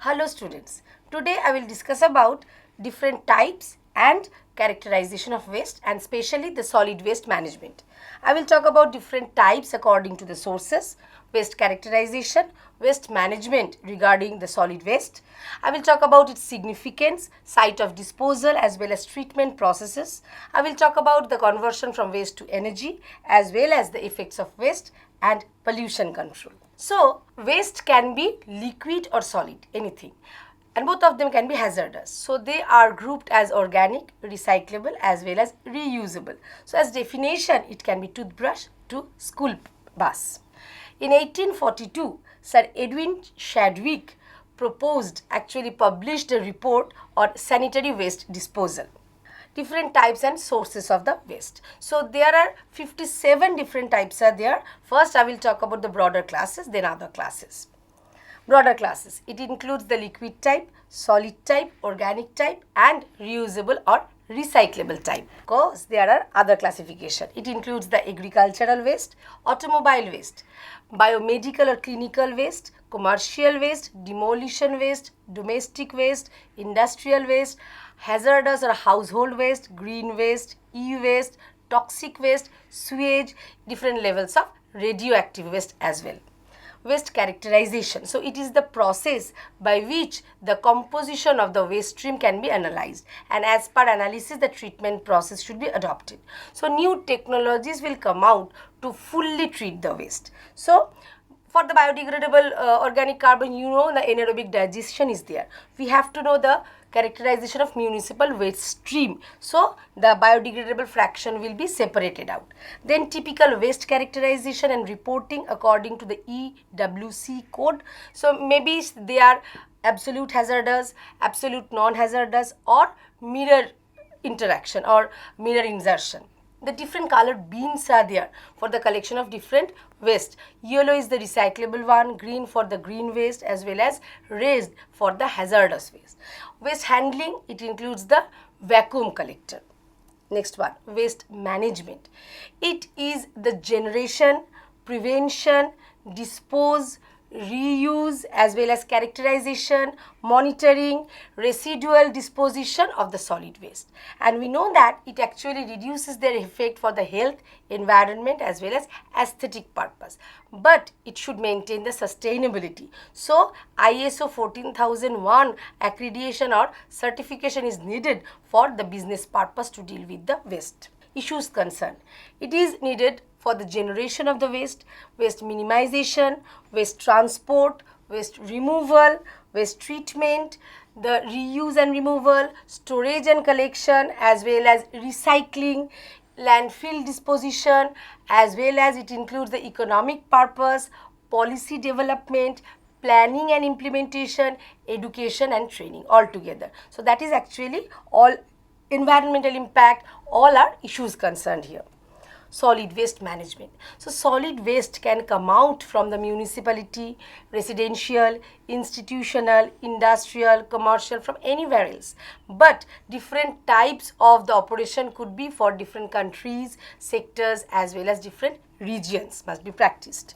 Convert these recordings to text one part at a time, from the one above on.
Hello students, today I will discuss about different types and characterization of waste and especially the solid waste management. I will talk about different types according to the sources, waste characterization, waste management regarding the solid waste. I will talk about its significance, site of disposal as well as treatment processes. I will talk about the conversion from waste to energy as well as the effects of waste and pollution control. So, waste can be liquid or solid, anything, and both of them can be hazardous. So, they are grouped as organic, recyclable as well as reusable. So, as definition, it can be toothbrush to school bus. In 1842, Sir Edwin Chadwick published a report on sanitary waste disposal. Different types and sources of the waste. So there are 57 different types are there. First I will talk about the broader classes, then other classes. Broader classes, it includes the liquid type, solid type, organic type and reusable or recyclable type. Because there are other classification. It includes the agricultural waste, automobile waste, biomedical or clinical waste, commercial waste, demolition waste, domestic waste, industrial waste, hazardous or household waste, green waste, e-waste, toxic waste, sewage, different levels of radioactive waste as well. Waste characterization. So, it is the process by which the composition of the waste stream can be analyzed, and as per analysis the treatment process should be adopted. So, new technologies will come out to fully treat the waste. So, for the biodegradable organic carbon, you know the anaerobic digestion is there. We have to know the characterization of municipal waste stream. So, the biodegradable fraction will be separated out. Then typical waste characterization and reporting according to the EWC code. So, maybe they are absolute hazardous, absolute non-hazardous or mirror interaction or mirror insertion. The different colored bins are there for the collection of different waste. Yellow is the recyclable one, green for the green waste as well as red for the hazardous waste. Waste handling, it includes the vacuum collector. Next one, waste management. It is the generation, prevention, dispose, reuse as well as characterization, monitoring, residual disposition of the solid waste. And we know that it actually reduces their effect for the health, environment as well as aesthetic purpose. But it should maintain the sustainability. So, ISO 14001 accreditation or certification is needed for the business purpose to deal with the waste. Issues concerned. It is needed for the generation of the waste, waste minimization, waste transport, waste removal, waste treatment, the reuse and removal, storage and collection as well as recycling, landfill disposition as well as it includes the economic purpose, policy development, planning and implementation, education and training all together. So that is actually all environmental impact, all are issues concerned here. Solid waste management. So, solid waste can come out from the municipality, residential, institutional, industrial, commercial, from anywhere else. But different types of the operation could be for different countries, sectors as well as different regions must be practiced.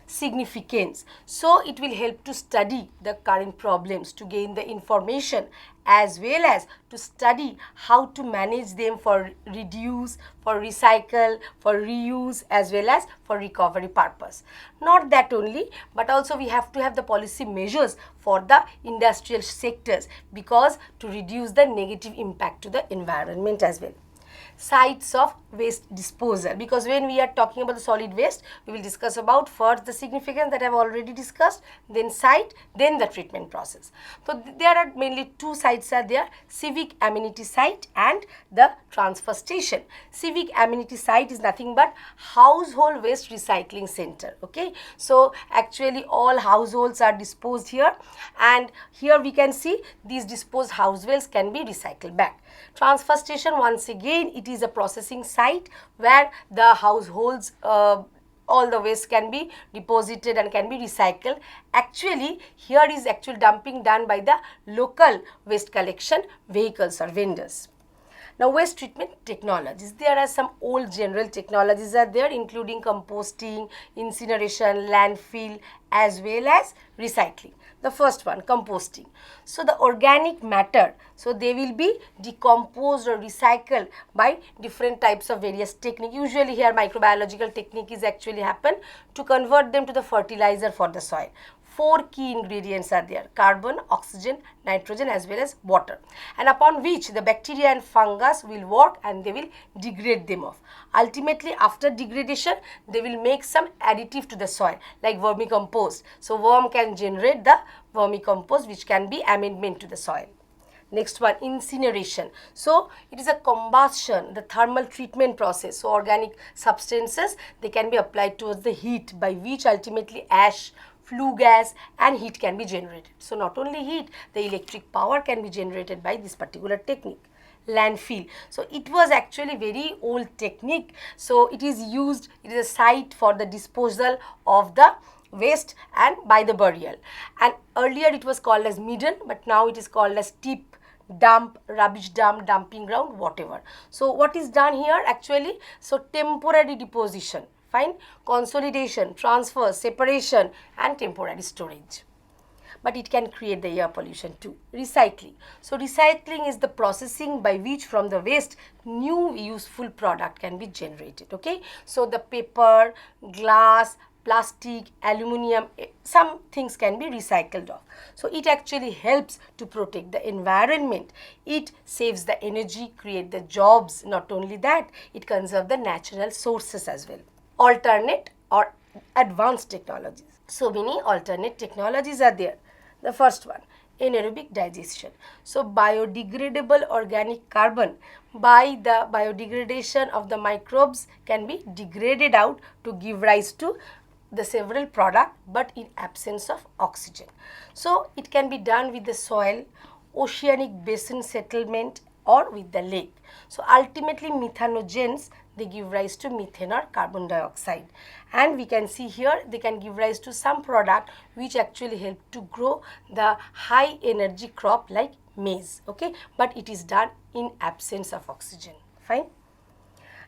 Significance. So, it will help to study the current problems, to gain the information as well as to study how to manage them for reduce, for recycle, for reuse as well as for recovery purpose. Not that only, but also we have to have the policy measures for the industrial sectors because to reduce the negative impact to the environment as well. Sites of waste disposal, because when we are talking about the solid waste, we will discuss about first the significance that I have already discussed, then site, then the treatment process. So there are mainly two sites are there, civic amenity site and the transfer station. Civic amenity site is nothing but household waste recycling center. Okay, so actually all households are disposed here, and here we can see these disposed housewares can be recycled back. Transfer station, once again it is a processing site where the households all the waste can be deposited and can be recycled. Actually here is actual dumping done by the local waste collection vehicles or vendors. Now, waste treatment technologies. There are some old general technologies are there, including composting, incineration, landfill, as well as recycling. The first one, composting. So the organic matter, so they will be decomposed or recycled by different types of various technique. Usually here microbiological technique is actually happen to convert them to the fertilizer for the soil. 4 key ingredients are there: carbon, oxygen, nitrogen, as well as water, and upon which the bacteria and fungus will work and they will degrade them off. Ultimately, after degradation, they will make some additive to the soil like vermicompost. So worm can generate the vermicompost, which can be amendment to the soil. Next one, incineration. So it is a combustion, the thermal treatment process. So organic substances, they can be applied towards the heat, by which ultimately ash, flue gas and heat can be generated. So not only heat, the electric power can be generated by this particular technique. Landfill. So it was actually very old technique. So it is used, it is a site for the disposal of the waste and by the burial. And earlier it was called as midden, but now it is called as tip, dump, rubbish dump, dumping ground, whatever. So what is done here actually? So temporary deposition, fine, consolidation, transfer, separation and temporary storage. But it can create the air pollution too. Recycling. So recycling is the processing by which from the waste new useful product can be generated. Okay. So the paper, glass, plastic, aluminium, some things can be recycled off. So it actually helps to protect the environment. It saves the energy, create the jobs. Not only that, it conserves the natural sources as well. Alternate or advanced technologies. So many alternate technologies are there. The first one, anaerobic digestion. So biodegradable organic carbon by the biodegradation of the microbes can be degraded out to give rise to the several product, but in absence of oxygen. So it can be done with the soil, oceanic basin settlement or with the lake. So ultimately methanogens, they give rise to methane or carbon dioxide, and we can see here they can give rise to some product which actually help to grow the high energy crop like maize. Okay, but it is done in absence of oxygen. Fine.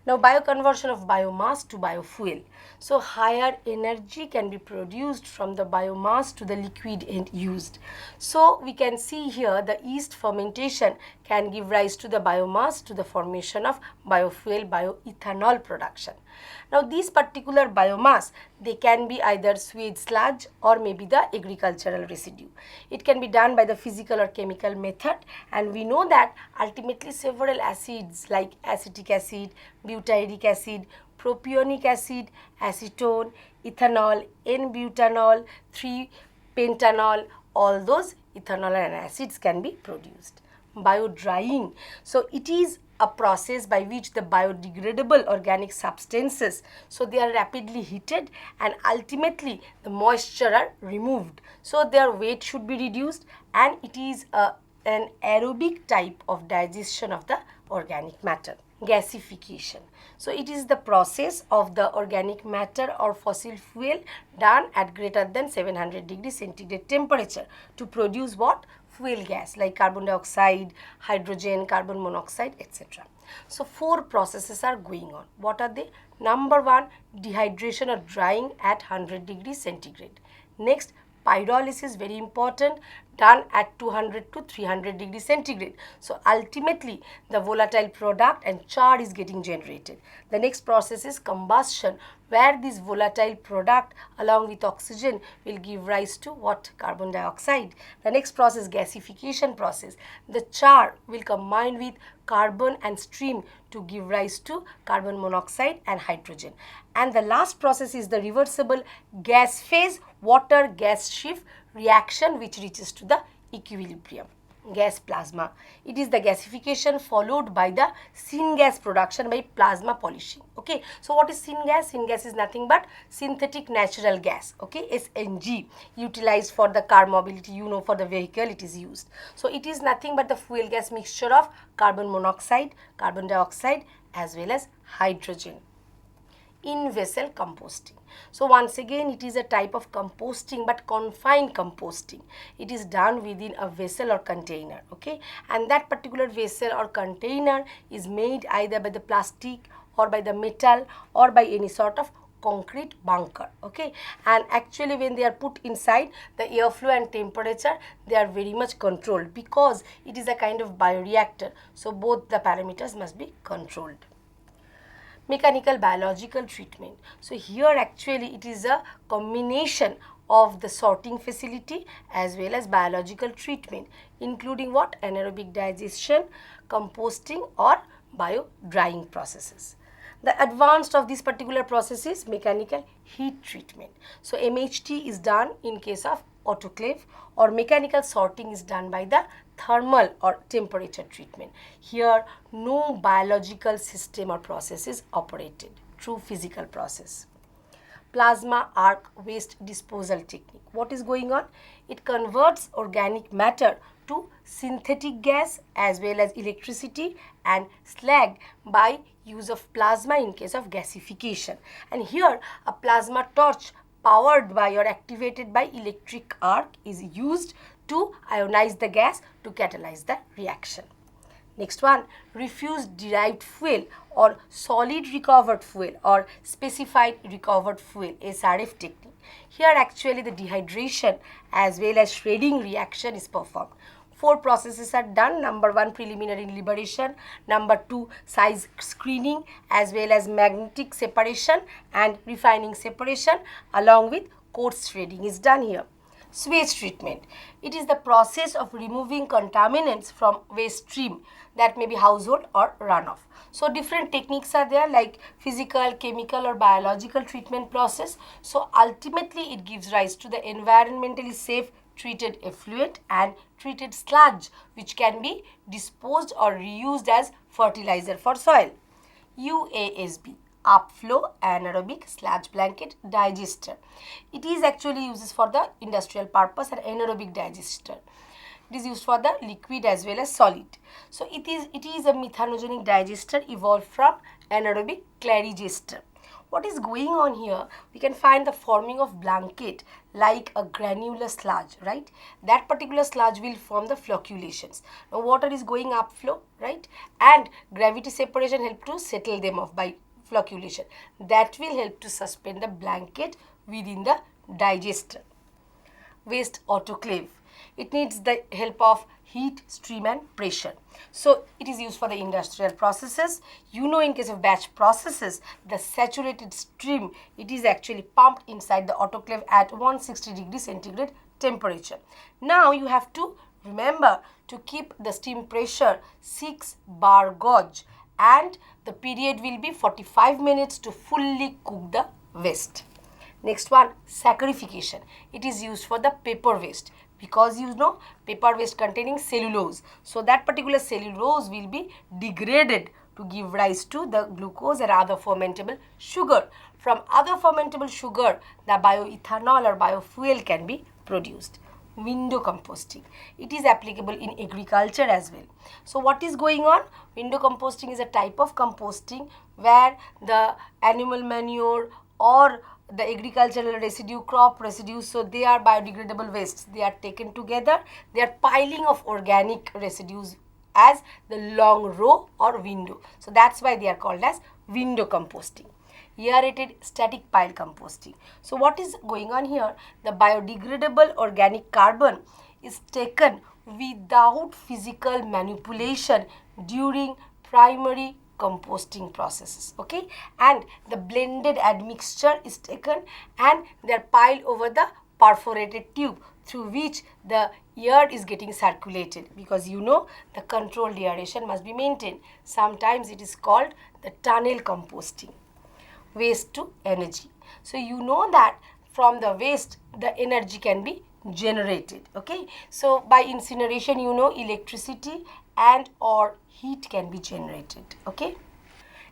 Now, bioconversion of biomass to biofuel. So, higher energy can be produced from the biomass to the liquid end used. So, we can see here the yeast fermentation can give rise to the biomass to the formation of biofuel, bioethanol production. Now, these particular biomass, they can be either sewage sludge or maybe the agricultural residue. It can be done by the physical or chemical method, and we know that ultimately several acids like acetic acid, butyric acid, propionic acid, acetone, ethanol, N-butanol, 3-pentanol, all those ethanol and acids can be produced. Bio-drying. So it is a process by which the biodegradable organic substances, so they are rapidly heated and ultimately the moisture are removed. So their weight should be reduced, and it is an aerobic type of digestion of the organic matter. Gasification. So it is the process of the organic matter or fossil fuel done at greater than 700 degrees centigrade temperature to produce what? Fuel gas like carbon dioxide, hydrogen, carbon monoxide, etc. So 4 processes are going on. What are they? Number 1, dehydration or drying at 100 degrees centigrade. Next, pyrolysis, very important, done at 200 to 300 degrees centigrade. So ultimately the volatile product and char is getting generated. The next process is combustion, where this volatile product along with oxygen will give rise to what? Carbon dioxide. The next process, gasification process. The char will combine with carbon and steam to give rise to carbon monoxide and hydrogen. And the last process is the reversible gas phase water gas shift reaction, which reaches to the equilibrium. Gas plasma. It is the gasification followed by the syngas production by plasma polishing. Okay. So what is syngas? Syngas is nothing but synthetic natural gas. Okay. SNG, utilized for the car mobility. You know, for the vehicle it is used. So it is nothing but the fuel gas mixture of carbon monoxide, carbon dioxide as well as hydrogen. in-vessel composting. So once again, it is a type of composting, but confined composting. It is done within a vessel or container, okay, and that particular vessel or container is made either by the plastic or by the metal or by any sort of concrete bunker, okay, and actually when they are put inside, the airflow and temperature, they are very much controlled because it is a kind of bioreactor, so both the parameters must be controlled. Mechanical biological treatment. So here actually it is a combination of the sorting facility as well as biological treatment, including what? Anaerobic digestion, composting or bio drying processes. The advanced of this particular process is mechanical heat treatment. So MHT is done in case of autoclave, or mechanical sorting is done by the thermal or temperature treatment. Here no biological system or process is operated, true physical process. Plasma arc waste disposal technique. What is going on? It converts organic matter to synthetic gas as well as electricity and slag by use of plasma in case of gasification. And here a plasma torch powered by or activated by electric arc is used to ionize the gas to catalyze the reaction. Next one, refuse derived fuel or solid recovered fuel or specified recovered fuel, SRF technique. Here actually the dehydration as well as shredding reaction is performed. 4 processes are done. Number 1, preliminary liberation. Number 2, size screening as well as magnetic separation and refining separation, along with coarse shredding is done here. Sewage treatment. It is the process of removing contaminants from waste stream, that may be household or runoff. So different techniques are there, like physical, chemical or biological treatment process. So ultimately it gives rise to the environmentally safe treated effluent and treated sludge, which can be disposed or reused as fertilizer for soil. UASB, upflow anaerobic sludge blanket digester. It is actually uses for the industrial purpose, and anaerobic digester. It is used for the liquid as well as solid. So it is a methanogenic digester evolved from anaerobic clarigester. What is going on here? We can find the forming of blanket like a granular sludge, right? That particular sludge will form the flocculations. Now water is going upflow, right? And gravity separation help to settle them off by flocculation. That will help to suspend the blanket within the digester. Waste autoclave. It needs the help of heat, stream and pressure. So it is used for the industrial processes. You know, in case of batch processes, the saturated stream, it is actually pumped inside the autoclave at 160 degrees centigrade temperature. Now you have to remember to keep the steam pressure 6 bar gauge, and the period will be 45 minutes to fully cook the waste. Next one, saccharification. It is used for the paper waste, because you know paper waste containing cellulose. So that particular cellulose will be degraded to give rise to the glucose and other fermentable sugar. From other fermentable sugar, the bioethanol or biofuel can be produced. Window composting. It is applicable in agriculture as well. So what is going on? Window composting is a type of composting where the animal manure or the agricultural residue, crop residues, so they are biodegradable wastes. They are taken together. They are piling of organic residues as the long row or window. So that's why they are called as window composting. Aerated static pile composting. So what is going on here? The biodegradable organic carbon is taken without physical manipulation during primary composting processes, okay, and the blended admixture is taken and they are piled over the perforated tube through which the air is getting circulated, because you know the controlled aeration must be maintained. Sometimes it is called the tunnel composting. Waste to energy. So you know that from the waste the energy can be generated, okay. So by incineration, you know, electricity and or heat can be generated, okay.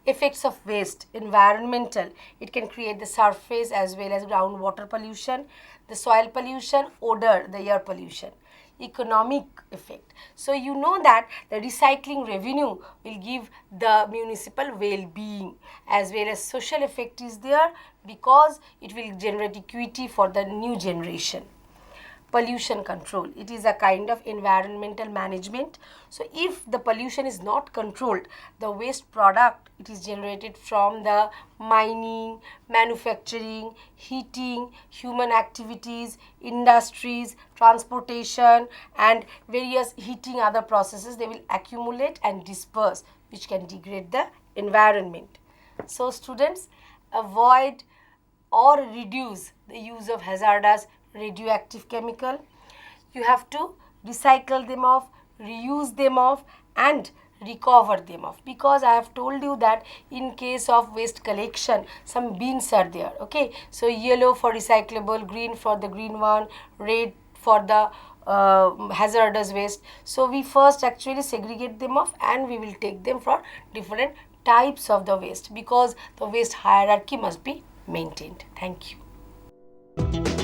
Effects of waste. Environmental. It can create the surface as well as groundwater pollution, the soil pollution, odor, the air pollution. economic effect. So you know that the recycling revenue will give the municipal well-being, as well as social effect is there because it will generate equity for the new generation. Pollution control, it is a kind of environmental management. So if the pollution is not controlled, the waste product, it is generated from the mining, manufacturing, heating, human activities, industries, transportation, and various heating other processes, they will accumulate and disperse, which can degrade the environment. So students, avoid or reduce the use of hazardous radioactive chemical. You have to recycle them off, reuse them off, and recover them off, because I have told you that in case of waste collection, some bins are there. Okay, so yellow for recyclable, green for the green one, red for the hazardous waste. So we first actually segregate them off and we will take them for different types of the waste, because the waste hierarchy must be maintained. Thank you.